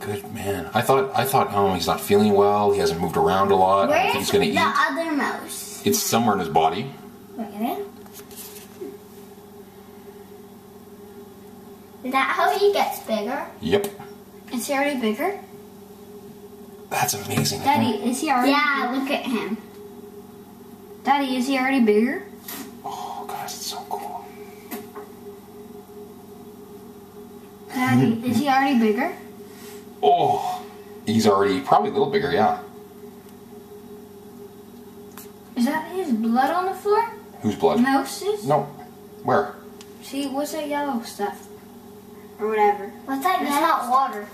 Good man. I thought, oh, he's not feeling well. He hasn't moved around a lot. I don't think he's going to eat. The other mouse? It's somewhere in his body. Look at it. Is that how he gets bigger? Yep. Is he already bigger? That's amazing. Daddy, is he already Yeah, look at him. Daddy, is he already bigger? Oh, guys, it's so cool. Daddy, is he already bigger? Oh, he's already probably a little bigger, yeah. Is that his blood on the floor? Whose blood? Mouse's? No. Where? See, what's that yellow stuff? Or whatever. What's that? That's That's not not water.